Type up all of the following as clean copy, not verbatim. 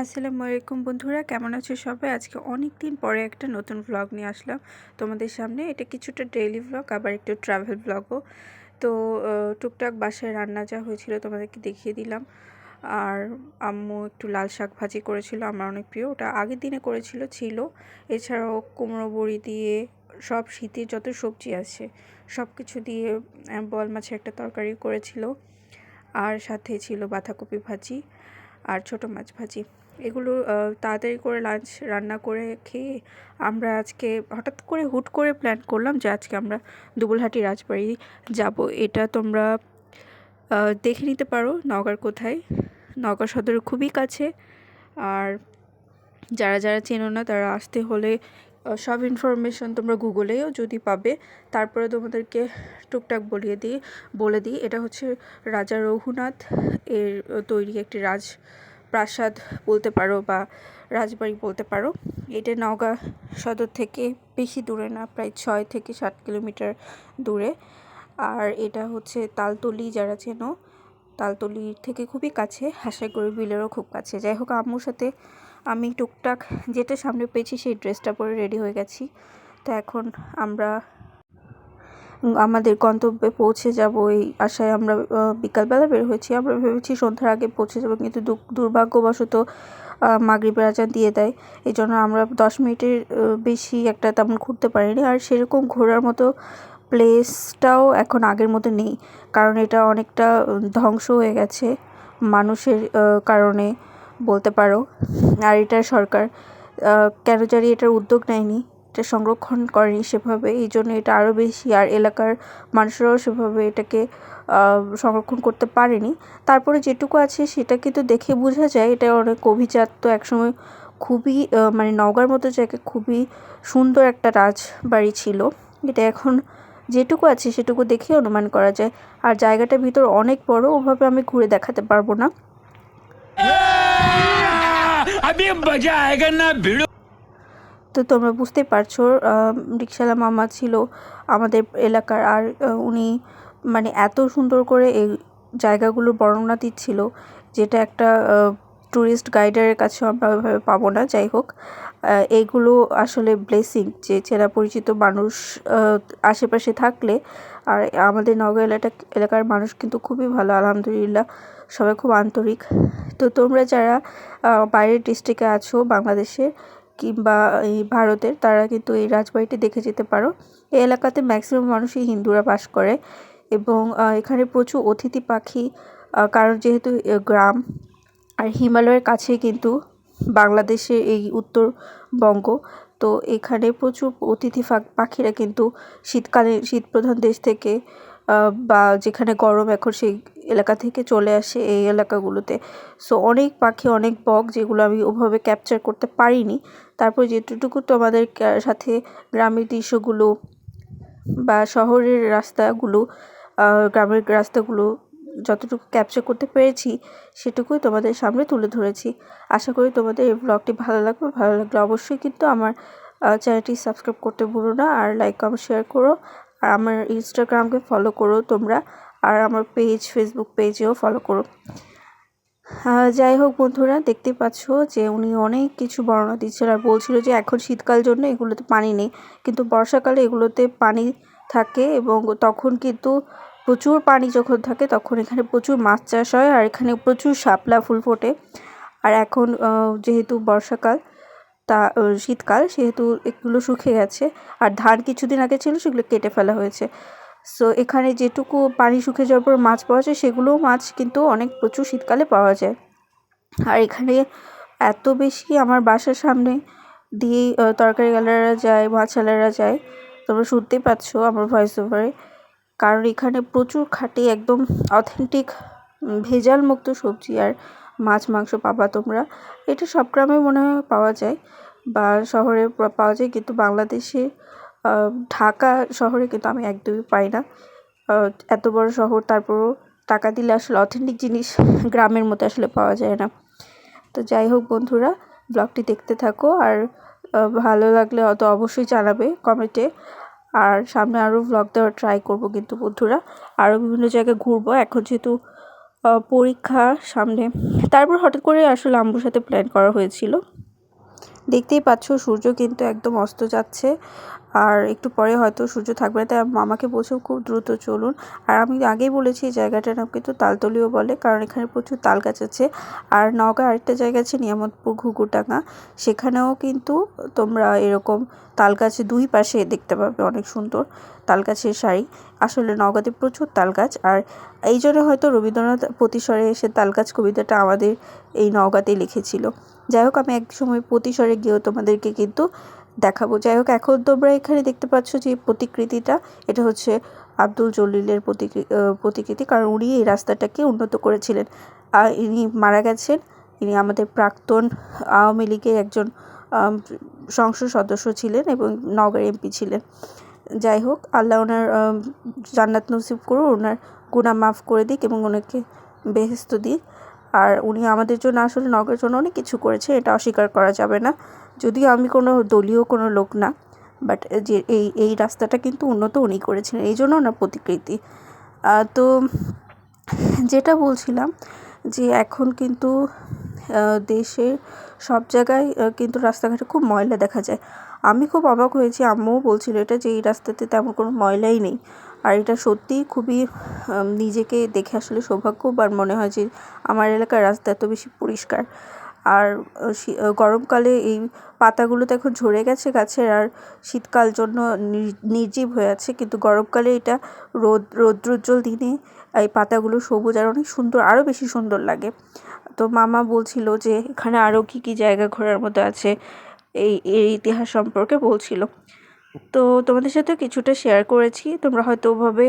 আসসালামু আলাইকুম বন্ধুরা, কেমন আছো সবাই? আজকে অনেক দিন পরে একটা নতুন ভ্লগ নিয়ে আসলাম তোমাদের সামনে। এটা কিছুটা ডেইলি ভ্লগ, আবার একটু ট্রাভেল ভ্লগও। তো টুকটাক বাসায় রান্না যা হয়েছিল তোমাদেরকে দেখিয়ে দিলাম। আর আম্মু একটু লাল শাক ভাজি করেছিল, আমার অনেক প্রিয়, ওটা আগের দিনে ছিল। এছাড়াও কুমড়ো বড়ি দিয়ে সব শীতের যত সবজি আছে সব কিছু দিয়ে বোয়াল মাছের একটা তরকারি করেছিল। আর সাথে ছিল বাঁধাকপি ভাজি আর ছোটো মাছ ভাজি। এগুলো তাড়াতাড়ি করে লাঞ্চ রান্না করে খেয়ে আমরা আজকে হুট করে প্ল্যান করলাম যে আজকে আমরা দুবুলহাটি রাজবাড়ি যাব। এটা তোমরা দেখে নিতে পারো নওগাঁর কোথায়, নওগাঁ সদরের খুবই কাছে। আর যারা যারা চেনো না তারা আসতে হলে সব ইনফরমেশন তোমরা গুগলেও যদি পাবে। তারপরে তোমাদেরকে টুকটাক বলে দিই এটা হচ্ছে রাজা রঘুনাথ এর তৈরি একটি প্রাসাদ বলতে পারো বা রাজবাড়ি বলতে পারো। এটা নওগাঁ সদর থেকে বেশি দূরে না, প্রায় 6 থেকে 7 কিলোমিটার দূরে। আর এটা হচ্ছে তালতলি, যারা চেনো তালতলি থেকে খুবই কাছে, হাসাইগুড়ি বিলেরও খুব কাছে। যাই হোক, আম্মুর সাথে আমি টুকটাক যেটা সামনে পেয়েছি সেই ড্রেসটা পরে রেডি হয়ে গেছি। তো এখন আমরা আমাদের গন্তব্যে পৌঁছে যাব। এই আশায় আমরা বিকালবেলা বের হয়েছি। আমরা ভেবেছি সন্ধ্যার আগে পৌঁছে যাব, কিন্তু দুর্ভাগ্যবশত মাগরিবের আজান দিয়ে দেয়। এই জন্য আমরা 10 মিনিটের বেশি একটা তেমন ঘুরতে পারিনি। আর সেরকম ঘোরার মতো প্লেসটাও এখন আগের মতো নেই, কারণ এটা অনেকটা ধ্বংস হয়ে গেছে মানুষের কারণে বলতে পারো। আর এটা সরকার কেন জানি এটার উদ্যোগ নেয়নি, এটা সংরক্ষণ করেনি সেভাবে, এই জন্য এটা আরও বেশি। আর এলাকার মানুষরাও সেভাবে এটাকে সংরক্ষণ করতে পারেনি। তারপরে যেটুকু আছে সেটা কিন্তু দেখে বোঝা যায় এটা অনেক অভিজাত। তো একসময় খুবই মানে নওগাঁর মতো জায়গায় খুবই সুন্দর একটা রাজবাড়ি ছিল। এটা এখন যেটুকু আছে সেটুকু দেখে অনুমান করা যায়। আর জায়গাটার ভিতর অনেক বড়, ওভাবে আমি ঘুরে দেখাতে পারবো না। তো তোমরা বুঝতেই পারছো, রিকশাওয়ালা মামা ছিল আমাদের এলাকার। আর উনি মানে এত সুন্দর করে এই জায়গাগুলোর বর্ণনা দিচ্ছিল, যেটা একটা ট্যুরিস্ট গাইডারের কাছেও আমরা ওইভাবে পাবো না। যাই হোক, এইগুলো আসলে ব্লেসিং যে চেনা পরিচিত মানুষ আশেপাশে থাকলে। আর আমাদের নওগাঁ এলাকার মানুষ কিন্তু খুবই ভালো, আলহামদুলিল্লাহ, সবাই খুব আন্তরিক। তো তোমরা যারা বাইরের ডিস্ট্রিক্টে আছো, বাংলাদেশের কিংবা এই ভারতের, তারা কিন্তু এই রাজবাড়িটি দেখে যেতে পারো। এই এলাকাতে ম্যাক্সিমাম মানুষই হিন্দুরা বাস করে এবং এখানে প্রচুর অতিথি পাখি, কারণ যেহেতু গ্রাম আর হিমালয়ের কাছে কিন্তু বাংলাদেশে এই উত্তরবঙ্গ। তো এখানে প্রচুর অতিথি পাখিরা কিন্তু শীতপ্রধান দেশ থেকে বা যেখানে গরম এখন সেই এলাকা থেকে চলে আসে এই এলাকাগুলোতে। সো অনেক পাখি, অনেক বক, যেগুলো আমি ওভাবে ক্যাপচার করতে পারিনি। তারপর যেটুকু তোমাদের সাথে গ্রামের দৃশ্যগুলো বা শহরের রাস্তাগুলো, গ্রামের রাস্তাগুলো যতটুকু ক্যাপচার করতে পেরেছি সেটুকুই তোমাদের সামনে তুলে ধরেছি। আশা করি তোমাদের এই ব্লগটি ভালো লাগবে। ভালো লাগলে অবশ্যই কিন্তু আমার চ্যানেলটি সাবস্ক্রাইব করতে ভুলো না, আর লাইক কমেন্ট শেয়ার করো। আর আমার ইনস্টাগ্রামকে ফলো করো তোমরা, আর আমার ফেসবুক পেজেও ফলো করো। যাই হোক বন্ধুরা, দেখতে পাচ্ছ যে উনি অনেক কিছু বর্ণনা দিচ্ছিল আর বলছিল যে এখন শীতকাল জন্য এগুলোতে পানি নেই, কিন্তু বর্ষাকালে এগুলোতে পানি থাকে এবং তখন কিন্তু প্রচুর পানি যখন থাকে তখন এখানে প্রচুর মাছ চাষ হয় আর এখানে প্রচুর শাপলা ফুল ফোটে। আর এখন যেহেতু বর্ষাকাল, শীতকাল, সেহেতু এগুলো শুকিয়ে গেছে। আর ধান কিছুদিন আগে ছিল, সেগুলো কেটে ফেলা হয়েছে। সো এখানে যেটুকু পানি শুকিয়ে যাওয়ার পর মাছ পাওয়া যায়, সেগুলোও মাছ কিন্তু প্রচুর শীতকালে পাওয়া যায়। আর এখানে এত বেশি, আমার বাসার সামনে দিয়েই তরকারিওয়ালারা যায়, মাছওয়ালারা যায়, তোমরা শুনতেই পাচ্ছ আমার ভয়েস ওভারে। কারণ এখানে প্রচুর খাঁটি, একদম অথেন্টিক ভেজাল মুক্ত সবজি আর মাছ মাংস পাবা তোমরা। এটা সব গ্রামে মনে হয় পাওয়া যায় বা শহরে পাওয়া যায়, কিন্তু বাংলাদেশে ঢাকা শহরে কিন্তু আমি একদমই পাই না। এত বড় শহর, তারপরও টাকা দিলে আসলে অথেন্টিক জিনিস গ্রামের মতো আসলে পাওয়া যায় না। তো যাই হোক বন্ধুরা, ব্লগটি দেখতে থাকো, আর ভালো লাগলে অবশ্যই জানাবে কমেন্টে। আর সামনে আরও ব্লগ দেওয়ার ট্রাই করব কিন্তু বন্ধুরা, আরও বিভিন্ন জায়গায় ঘুরবো। এখন যেহেতু পরীক্ষা সামনে। তারপর হঠাৎ করে আসলে আম্মুর সাথে প্ল্যান করা হয়েছিল। দেখতেই পাচ্ছ সূর্য কিন্তু একদম অস্ত যাচ্ছে, আর একটু পরে হয়তো সূর্য থাকবে না, তাই মামাকে বলছে খুব দ্রুত চলুন। আর আমি আগেই বলেছি এই জায়গাটার নাম কিন্তু তালতলিও বলে, কারণ এখানে প্রচুর তাল গাছ আছে। আর নওগাঁ আরেকটা জায়গা আছে নিয়ামতপুর ঘুঘুরডাঙ্গা, সেখানেও কিন্তু তোমরা এরকম তাল গাছ দুই পাশে দেখতে পাবে, অনেক সুন্দর তাল গাছের সারি। আসলে নওগাঁতে প্রচুর তাল গাছ, আর এই জন্য হয়তো রবীন্দ্রনাথ প্রতিস্বরে এসে তাল গাছ কবিতাটা আমাদের এই নওগাঁতেই লিখেছিল। যাই হোক, আমি এক সময় প্রতিস্বরে গিয়েও তোমাদেরকে কিন্তু দেখাবো। যাই হোক, এখন তোমরা এখানে দেখতে পাচ্ছ যে প্রতিকৃতিটা, এটা হচ্ছে আব্দুল জলিলের প্রতিকৃতি, কারণ উনি এই রাস্তাটাকে উন্নত করেছিলেন। আর ইনি মারা গেছেন, ইনি আমাদের প্রাক্তন আওয়ামী লীগের একজন সংসদ সদস্য ছিলেন এবং নওগাঁর এমপি ছিলেন। যাই হোক, আল্লাহ ওনার জান্নাত নসিব করুন, ওনার গুনাহ মাফ করে দিক এবং ওনাকে বেহেশত দিক। আর উনি আমাদের জন্য আসলে নওগাঁর জন্য অনেক কিছু করেছে, এটা অস্বীকার করা যাবে না। যদিও আমি কোনো দলীয় কোনো লোক না, বাট যে এই রাস্তাটা কিন্তু উন্নত উনি করেছিলেন, এই জন্য ওনার প্রতিকৃতি। তো যেটা বলছিলাম যে এখন কিন্তু দেশের সব জায়গায় কিন্তু রাস্তাঘাটে খুব ময়লা দেখা যায়। আমি খুব অবাক হয়েছি, আম্মুও বলছিল এটা, যে এই রাস্তাতে তেমন কোনো ময়লাই নেই। আর এটা সত্যিই খুবই নিজেকে দেখে আসলে সৌভাগ্যবান মনে হয় যে আমার এলাকার রাস্তা এত বেশি পরিষ্কার। আর গরমকালে এই পাতাগুলো তো এখন ঝরে গেছে গাছের, আর শীতকাল জন্য নির্জীব হয়ে আছে, কিন্তু গরমকালে এটা রৌদ্রোজ্জ্বল দিনে এই পাতাগুলো সবুজ আর অনেক সুন্দর, আরও বেশি সুন্দর লাগে। তো মামা বলছিল যে এখানে আরও কী কী জায়গা ঘোরার মতো আছে, এই ইতিহাস সম্পর্কে বলছিল। তো তোমাদের সাথে কিছুটা শেয়ার করেছি। তোমরা হয়তো ওভাবে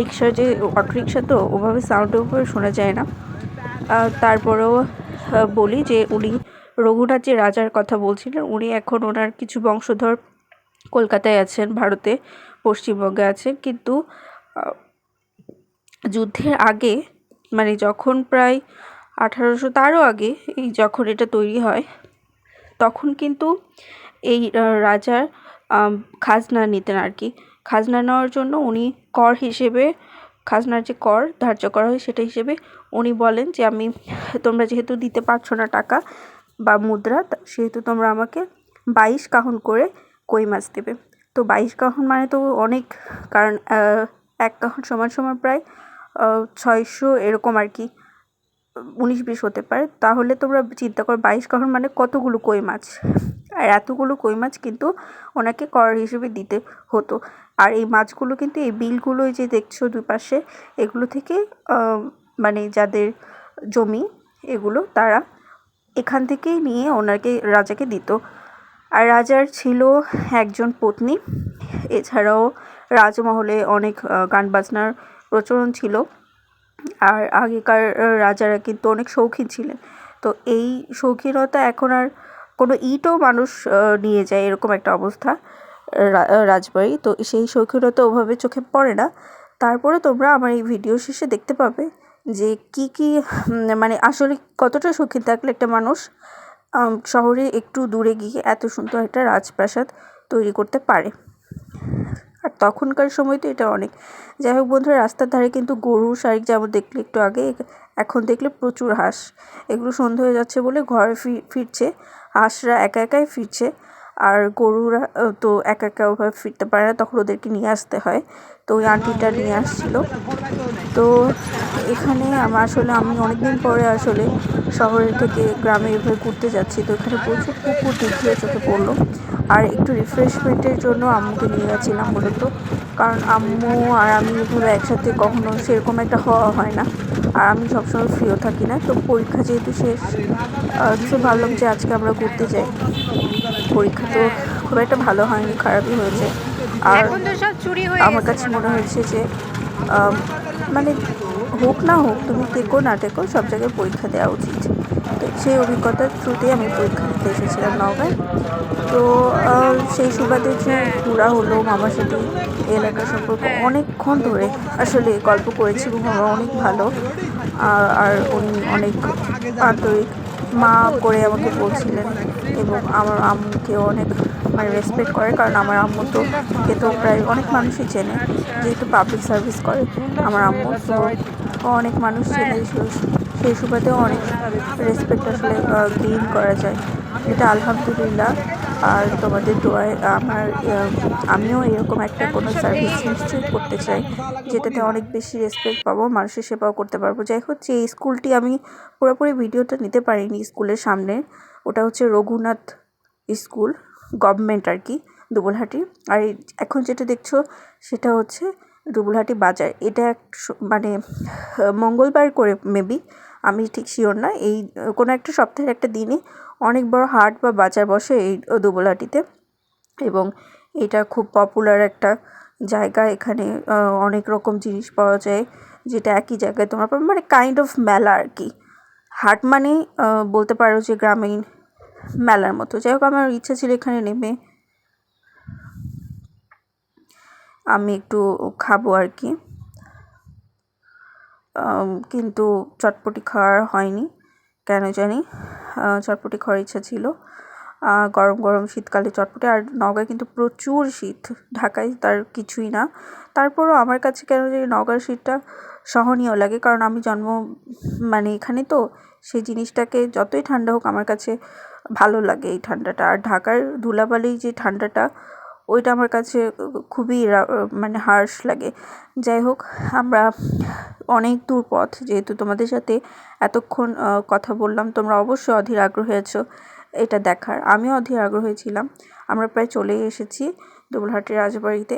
রিক্সার যে অটো রিক্সা, তো ওভাবে সাউন্ডের উপরে শোনা যায় না। তারপরেও বলি যে উনি রঘুনাথ যে রাজার কথা বলছিলেন, উনি এখন ওনার কিছু বংশধর কলকাতায় আছেন, ভারতে পশ্চিমবঙ্গে আছেন, কিন্তু যুদ্ধের আগে, মানে যখন প্রায় 1800 তারও আগে, এই যখন এটা তৈরি হয়, তখন কিন্তু এই রাজার খাজনা নিতেন আর কি। খাজনা নেওয়ার জন্য উনি কর হিসেবে, খাজনার যে কর ধার্য করা হয় সেটা হিসেবে উনি বলেন যে তোমরা যেহেতু দিতে পারছো না টাকা বা মুদ্রা, সেহেতু তোমরা আমাকে 22 কাহন করে কই মাছ দেবে। তো 22 কাহন মানে তো অনেক, কারণ 1 কাহন সমান প্রায় 600 এরকম আর কি, 19-20 হতে পারে। তাহলে তোমরা চিন্তা করো 22 কাহন মানে কতগুলো কই মাছ, আর এতগুলো কই মাছ কিন্তু ওনাকে কর হিসেবে দিতে হতো। আর এই মাছগুলো কিন্তু এই বিলগুলো যে দেখছো দুই পাশে, এগুলো থেকে মানে যাদের জমি এগুলো, তারা এখান থেকেই নিয়ে ওনাকে, রাজাকে দিত। আর রাজার ছিল একজন পত্নী, এছাড়াও রাজমহলে অনেক গান বাজনার প্রচলন ছিল। আর আগেকার রাজারা কিন্তু অনেক শৌখিন ছিলেন। তো এই শৌখিনতা এখন আর কোনো ইটও মানুষ নিয়ে যায়, এরকম একটা অবস্থা রাজবাড়ি। তো সেই শৌখিনতা ওভাবে চোখে পড়ে না। তারপরে তোমরা আমার এই ভিডিও শেষে দেখতে পাবে যে কি মানে আসলে কতটা শৌখিন থাকলে একটা মানুষ শহরে একটু দূরে গিয়ে এত সুন্দর একটা রাজপ্রাসাদ তৈরি করতে পারে। আর তখনকার সময় তো এটা অনেক। যাই হোক বন্ধুরা, রাস্তার ধারে কিন্তু গরু শারিক যেমন দেখলে একটু আগে, এখন দেখলে প্রচুর হাঁস। এগুলো সন্ধ্যা হয়ে যাচ্ছে বলে ঘরে ফিরছে, হাঁসরা একা একাই ফিরছে, আর গরুরা তো একা একা ওভাবে ফিরতে পারে না, তখন ওদেরকে নিয়ে আসতে হয়। তো ওই আন্টিটা নিয়ে আসছিল। তো এখানে আমি অনেকদিন পরে আসলে শহরের থেকে গ্রামে এভাবে ঘুরতে যাচ্ছি। তো এখানে প্রচুর পুকুর দিঘিও চোখে পড়লো। আর একটু রিফ্রেশমেন্টের জন্য আম্মুকে নিয়ে গেছিলাম মূলত, কারণ আম্মু আর আমি এভাবে একসাথে কখনো সেরকম একটা হওয়া হয় না, আর আমি সবসময় ফ্রিও থাকি না। তো পরীক্ষা যেহেতু শেষ, তো ভাবলাম যে আজকে আমরা ঘুরতে যাই। পরীক্ষা তো খুব একটা ভালো হয়নি, খারাপই হয়েছে। আর আমার কাছে মনে হয়েছে যে মানে হোক না হোক, তুমি টেকো না টেকো, সব জায়গায় পরীক্ষা দেওয়া উচিত। তো সেই অভিজ্ঞতার থ্রুতেই আমি পরীক্ষা দিতে এসেছিলাম নওগাঁয়। তো সেই সুবাদে যে ঘোরা হলো, মামার সাথে এলাকা সম্পর্কে অনেকক্ষণ ধরে আসলে গল্প করেছি, এবং মামা অনেক ভালো, আর উনি অনেক আন্তরিক মা করে আমাকে বলছিলেন, এবং আমার আম্মুকেও অনেক মানে রেসপেক্ট করে, কারণ আমার আম্মু তো প্রায় অনেক মানুষই চেনে, যেহেতু পাবলিক সার্ভিস করে আমার আম্মু। তো অনেক মানুষ চেনে, সেই সুবাদেও অনেক রেসপেক্ট আসলে গেইন করা যায়। এটা আলহামদুলিল্লাহ। আর তোমাদের দোয়ায় আমিও এরকম একটা কোনো সার্ভিস নিশ্চয়ই করতে চাই, যেটাতে অনেক বেশি রেসপেক্ট পাবো, মানুষের সেবাও করতে পারবো। যাই হচ্ছে এই স্কুলটি আমি পুরোপুরি ভিডিওটা নিতে পারিনি স্কুলের সামনে। ওটা হচ্ছে রঘুনাথ স্কুল, গভর্নমেন্ট আর কি, দুবলহাটি। আর এখন যেটা দেখছো সেটা হচ্ছে দুবলহাটি বাজার। এটা মানে মঙ্গলবার করে মেবি, আমি ঠিক শিওর না, এই কোনো একটা সপ্তাহের একটা দিনে অনেক বড় হাট বা বাজার বসে এই দুবলহাটিতে। এবং এটা খুব পপুলার একটা জায়গা। এখানে অনেক রকম জিনিস পাওয়া যায়, যেটা একই জায়গায় তোমরা পাবে, মানে কাইন্ড অফ মেলা আর কি। হাট মানে বলতে পারো যে গ্রামীণ মেলার মতো। যাই হোক, আমার ইচ্ছা ছিল এখানে নেমে আমি একটু খাবো আর কি, কিন্তু চটপটি খাওয়ার হয়নি কেন জানি। চটপটি খাওয়ার ইচ্ছা ছিল, গরম গরম শীতকালে চটপটি। আর নওগাঁয় কিন্তু প্রচুর শীত, ঢাকায় তার কিছুই না। তারপরও আমার কাছে কেন জানি নওগাঁর শীতটা সহনীয় লাগে, কারণ আমি মানে এখানে তো, সেই জিনিসটাকে যতই ঠান্ডা হোক আমার কাছে ভালো লাগে এই ঠান্ডাটা। আর ঢাকার ধুলাবালি যে ঠান্ডাটা, ওইটা আমার কাছে খুবই মানে হার্শ লাগে। যাই হোক, আমরা অনেক দূর পথ, যেহেতু তোমাদের সাথে এতক্ষণ কথা বললাম, তোমরা অবশ্যই অধীর আগ্রহী আছো এটা দেখার, আমিও অধীর আগ্রহী ছিলাম। আমরা প্রায় চলেই এসেছি দুবলহাটির রাজবাড়িতে।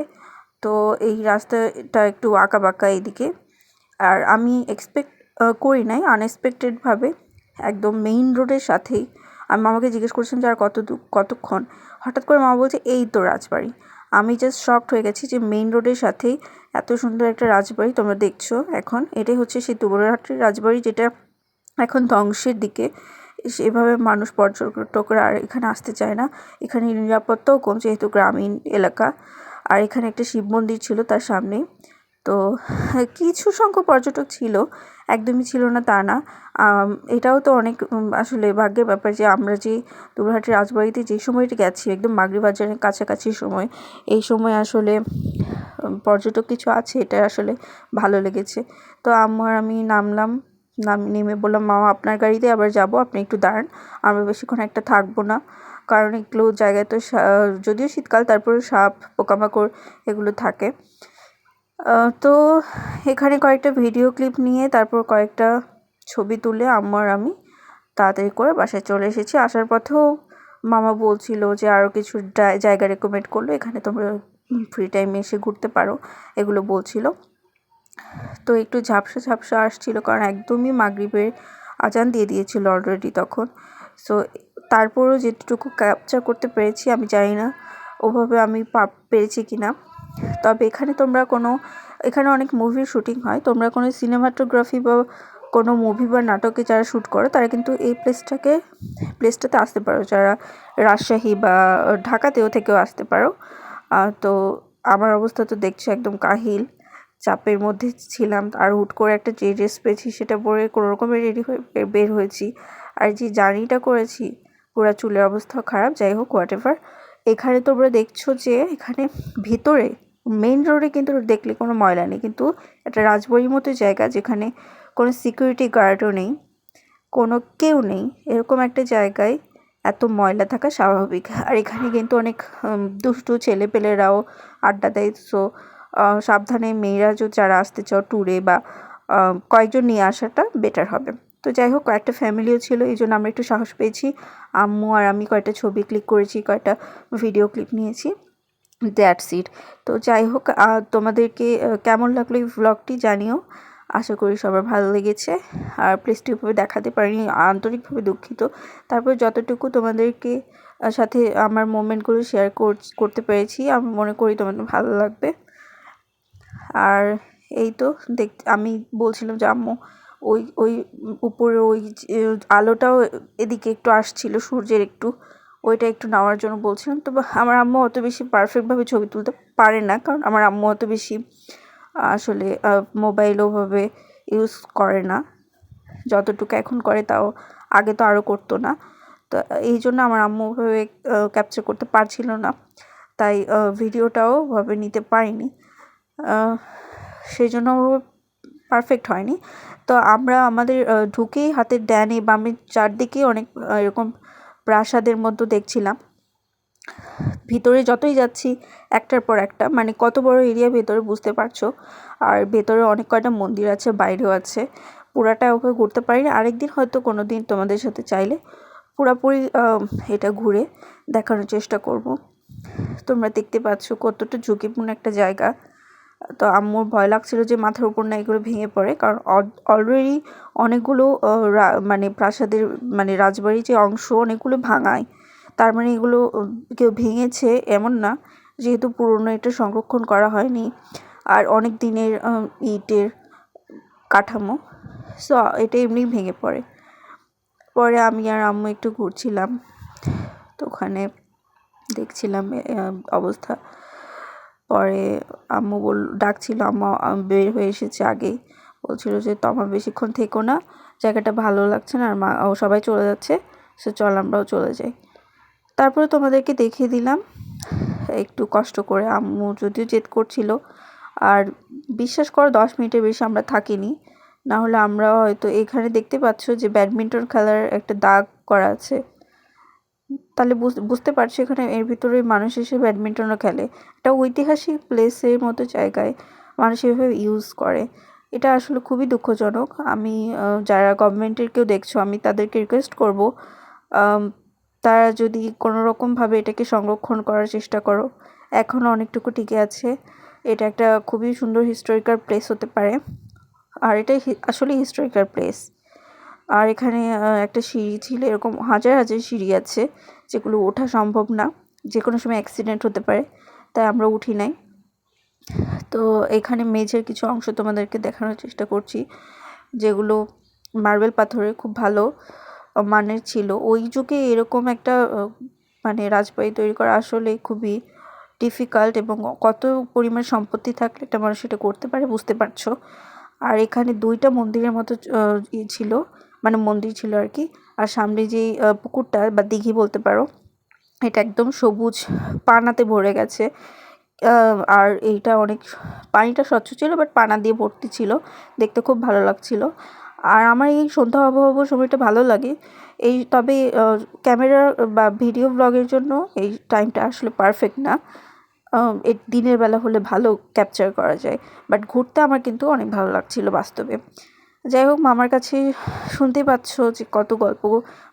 তো এই রাস্তাটা একটু আঁকা বাঁকা এইদিকে, আর আমি এক্সপেক্ট করি নাই, আনএক্সপেক্টেডভাবে একদম মেইন রোডের সাথেই। আমি মামাকে জিজ্ঞেস করছিলাম যে আর কতক্ষণ, হঠাৎ করে মামা বলছে এই তো রাজবাড়ি। আমি জাস্ট শকড হয়ে গেছি যে মেইন রোডের সাথেই এত সুন্দর একটা রাজবাড়ি তোমরা দেখছো এখন। এটাই হচ্ছে সেই দুবলহাটির রাজবাড়ি, যেটা এখন ধ্বংসের দিকে। সেভাবে মানুষ পর্যটকরা আর এখানে আসতে চায় না। এখানে নিরাপত্তাও কম, যেহেতু গ্রামীণ এলাকা। আর এখানে একটা শিব মন্দির ছিল তার সামনে। তো কিছু সংখ্যক পর্যটক ছিল, একদমই ছিল না তা না। এটাও তো অনেক আসলে ভাগ্যের ব্যাপার যে আমরা যে দুবলহাটির রাজবাড়িতে যে সময়টি গেছি, একদম মাগরিব আজানের কাছাকাছি সময়, এই সময় আসলে পর্যটক কিছু আছে, এটা আসলে ভালো লেগেছে। তো আমি নামলাম, নেমে বললাম মামা আপনার গাড়িতে আবার যাব, আপনি একটু দাঁড়ান, আমরা বেশিক্ষণ একটা থাকবো না, কারণ এগুলো জায়গায় তো যদিও শীতকাল, তারপরে সাপ পোকামাকড় এগুলো থাকে। তো এখানে কয়েকটা ভিডিও ক্লিপ নিয়ে তারপর কয়েকটা ছবি তুলে আমি তাড়াতাড়ি করে বাসায় চলে এসেছি। আসার পথেও মামা বলছিল যে আরও কিছু জায়গা রেকমেন্ড করলো, এখানে তোমরা ফ্রি টাইমে এসে ঘুরতে পারো, এগুলো বলছিল। তো একটু ঝাপসা আসছিল, কারণ একদমই মাগরিবের আজান দিয়ে দিয়েছিল অলরেডি তখন। সো তারপরও যেটুকু ক্যাপচার করতে পেরেছি, আমি জানি না ওভাবে আমি পেরেছি কি না। তবে এখানে অনেক মুভির শ্যুটিং হয়। তোমরা কোনো সিনেমাটোগ্রাফি বা কোনো মুভি বা নাটকে যারা শ্যুট করো, তারা কিন্তু এই প্লেসটাতে আসতে পারো, যারা রাজশাহী বা ঢাকাতেও থেকেও আসতে পারো। তো আমার অবস্থা তো দেখছো একদম কাহিল, চাপের মধ্যে ছিলাম। আর হুট করে একটা যে ড্রেস পেয়েছি সেটা পরে কোনো রকমে রেডি হয়ে বের হয়েছি। আর যে জার্নিটা করেছি, পুরো চুলের অবস্থা খারাপ। যাই হোক, হোয়াট এভার। এখানে তোমরা দেখছো যে এখানে ভিতরে মেইন রোডে কিন্তু দেখলে কোনো ময়লা নেই, কিন্তু একটা রাজবাড়ির মতো জায়গা, যেখানে কোনো সিকিউরিটি গার্ডও নেই, কোনো কেউ নেই, এরকম একটা জায়গায় এত ময়লা থাকা স্বাভাবিক। আর এখানে কিন্তু অনেক দুষ্টু ছেলেপেলেরাও আড্ডা দেয়। সো সাবধানে মেয়েরা যারা আসতে চাও ট্যুরে, বা কয়েকজন নিয়ে আসাটা বেটার হবে। তো যাই হোক, কয়েকটা ফ্যামিলিও ছিল, এই জন্য আমরা একটু সাহস পেয়েছি। আম্মু আর আমি কয়েকটা ছবি ক্লিক করেছি, কয়েকটা ভিডিও ক্লিপ নিয়েছি, দ্যাটস ইট। তো যাই হোক, তোমাদেরকে কেমন লাগলো এই ভ্লগটি জানিও। আশা করি সবার ভালো লেগেছে। আর প্লিজ উপরে দেখাতে পারিনি, আন্তরিকভাবে দুঃখিত। তারপর যতটুকু তোমাদেরকে সাথে আমার মোমেন্টগুলো শেয়ার করতে পেরেছি, আমি মনে করি তোমাদের ভালো লাগবে। আর এই তো আমি বলছিলাম যে আম্মু ওই ওই উপরে ওই আলোটাও এদিকে একটু আসছিল, সূর্যের একটু, ওইটা একটু নেওয়ার জন্য বলছিলাম। তো আমার আম্মু অত বেশি পারফেক্টভাবে ছবি তুলতে পারে না, কারণ আমার আম্মু অত বেশি আসলে মোবাইল ওভাবে ইউজ করে না, যতটুকু এখন করে, তাও আগে তো আরও করতো না। তো এই জন্য আমার আম্মু ওভাবে ক্যাপচার করতে পারছিল না, তাই ভিডিওটাও ওভাবে নিতে পারিনি। সেই জন্য পারফেক্ট হয়নি। তো আমরা আমাদের ঢুকেই হাতের ডানে বামে চারদিকেই অনেক এরকম প্রাসাদের মতো দেখছিলাম। ভিতরে যতই যাচ্ছি একটার পর একটা, মানে কত বড় এরিয়া ভেতরে বুঝতে পারছো। আর ভেতরে অনেক কয়টা মন্দির আছে, বাইরেও আছে। পুরাটা ওকে ঘুরতে পারি না, আরেকদিন হয়তো কোনো দিন তোমাদের সাথে চাইলে পুরোপুরি এটা ঘুরে দেখানোর চেষ্টা করব। তোমরা দেখতে পাচ্ছ কতটা ঝুঁকিপূর্ণ একটা জায়গা। তো আম্মুর ভয় লাগছিল যে মাথার উপর না এগুলো ভেঙে পড়ে, কারণ অলরেডি অনেকগুলো মানে প্রাসাদের মানে রাজবাড়ির যে অংশ অনেকগুলো ভাঙায়। তার মানে এগুলো কেউ ভেঙেছে এমন না, যেহেতু পুরনো এটা সংরক্ষণ করা হয়নি, আর অনেক দিনের ইটের কাঠামো, সো এটা এমনি ভেঙে পড়ে। পরে আমি আর আম্মু একটু ঘুরছিলাম, তো ওখানে দেখছিলাম অবস্থা। পরে আম্মু ডাকছিল, আম্মু বের হয়ে এসেছে আগেই, বলছিল যে তোমার বেশিক্ষণ থেকো না, জায়গাটা ভালো লাগছে না, আর সবাই চলে যাচ্ছে, সো চল আমরাও চলে যাই। তারপরে তোমাদেরকে দেখিয়ে দিলাম একটু কষ্ট করে। আম্মু যদিও জেদ করছিল, আর বিশ্বাস করো 10 মিনিটের বেশি আমরা থাকিনি, না হলে আমরা হয়তো এখানে দেখতে পাচ্ছ যে ব্যাডমিন্টন খেলার একটা দাগ করা আছে, তাহলে বুঝতে পারছো এখানে এর ভিতরে মানুষ এসে ব্যাডমিন্টনও খেলে। একটা ঐতিহাসিক প্লেসের মতো জায়গায় মানুষ এভাবে ইউজ করে, এটা আসলে খুবই দুঃখজনক। আমি যারা গভর্নমেন্টের কেউ দেখছো, আমি তাদেরকে রিকোয়েস্ট করব তারা যদি কোনো রকমভাবে এটাকে সংরক্ষণ করার চেষ্টা করো। এখনও অনেকটুকু টিকে আছে, এটা একটা খুবই সুন্দর হিস্টোরিক্যাল প্লেস হতে পারে, আর এটাই আসলে হিস্টোরিক্যাল প্লেস। আর এখানে একটা সিঁড়ি ছিল, এরকম হাজার হাজার সিঁড়ি আছে যেগুলো ওঠা সম্ভব না, যে কোনো সময় অ্যাক্সিডেন্ট হতে পারে, তাই আমরা উঠি নাই। তো এখানে মেঝের কিছু অংশ তোমাদেরকে দেখানোর চেষ্টা করছি, যেগুলো মার্বেল পাথরের খুব ভালো মানের ছিল। ওই যুগে এরকম একটা মানে রাজবাড়ি তৈরি করা আসলে খুবই ডিফিকাল্ট, এবং কত পরিমাণ সম্পত্তি থাকলে একটা মানুষ এটা করতে পারে বুঝতে পারছো। আর এখানে 2টা মন্দিরের মতো ছিল, মানে মন্দির ছিল আর কি। আর সামনে যেই পুকুরটা বা দিঘি বলতে পারো, এটা একদম সবুজ পানাতে ভরে গেছে। আর এইটা অনেক পানিটা স্বচ্ছ ছিল, বাট পানা দিয়ে ভর্তি ছিল, দেখতে খুব ভালো লাগছিল। আর আমার এই সন্ধ্যা আবহাওয়া সময়টা ভালো লাগে এই, তবে ক্যামেরা বা ভিডিও ব্লগের জন্য এই টাইমটা আসলে পারফেক্ট না। দিনের বেলা হলে ভালো ক্যাপচার করা যায়, বাট ঘুরতে আমার কিন্তু অনেক ভালো লাগছিল বাস্তবে। যাই হোক, মামার কাছে শুনতে পাচ্ছ যে কত গল্প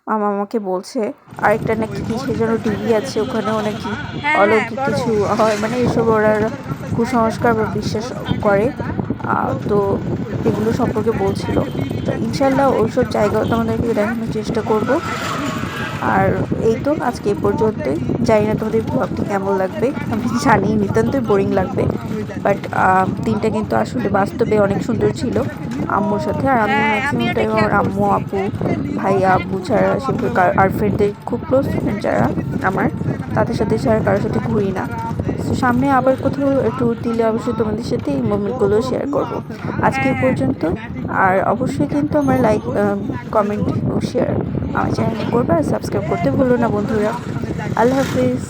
মামা আমাকে বলছে। আরেকটা নাকি কিসের যেন ডিবি আছে, ওখানে অনেক অলৌকিক কিছু হয়, মানে এসব ওরা কুসংস্কার বা বিশ্বাস করে। তো এগুলো সম্পর্কে বলছিল, তো ইনশাল্লাহ ওইসব জায়গাও তোমাদেরকে দেখানোর চেষ্টা করব। আর এই তো আজকে এই পর্যন্তই। জানি না তোমাদের ব্লগটি কেমন লাগবে, আমি জানি নিতান্তই বোরিং লাগবে, বাট দিনটা কিন্তু আসলে বাস্তবে অনেক সুন্দর ছিল আম্মুর সাথে। আর আমি ম্যাক্সিমাম টাইম আমার আম্মু, আপু, ভাইয়া, আব্বু ছাড়া সেভাবে আর ফ্রেন্ডদের, খুব ক্লোজ ফ্রেন্ড যারা আমার, তাদের সাথে ছাড়া কারোর সাথে ঘুরি না। তো সামনে আবার কোথাও ট্যুর দিলে অবশ্যই তোমাদের সাথে এই মোমেন্টগুলো শেয়ার করব। আজকে এই পর্যন্ত। আর অবশ্যই কিন্তু আমার লাইক, কমেন্ট ও শেয়ার আমার চ্যানেলে করবে, আর সাবস্ক্রাইব করতে ভুলো না বন্ধুরা। আল্লাহ হাফিজ।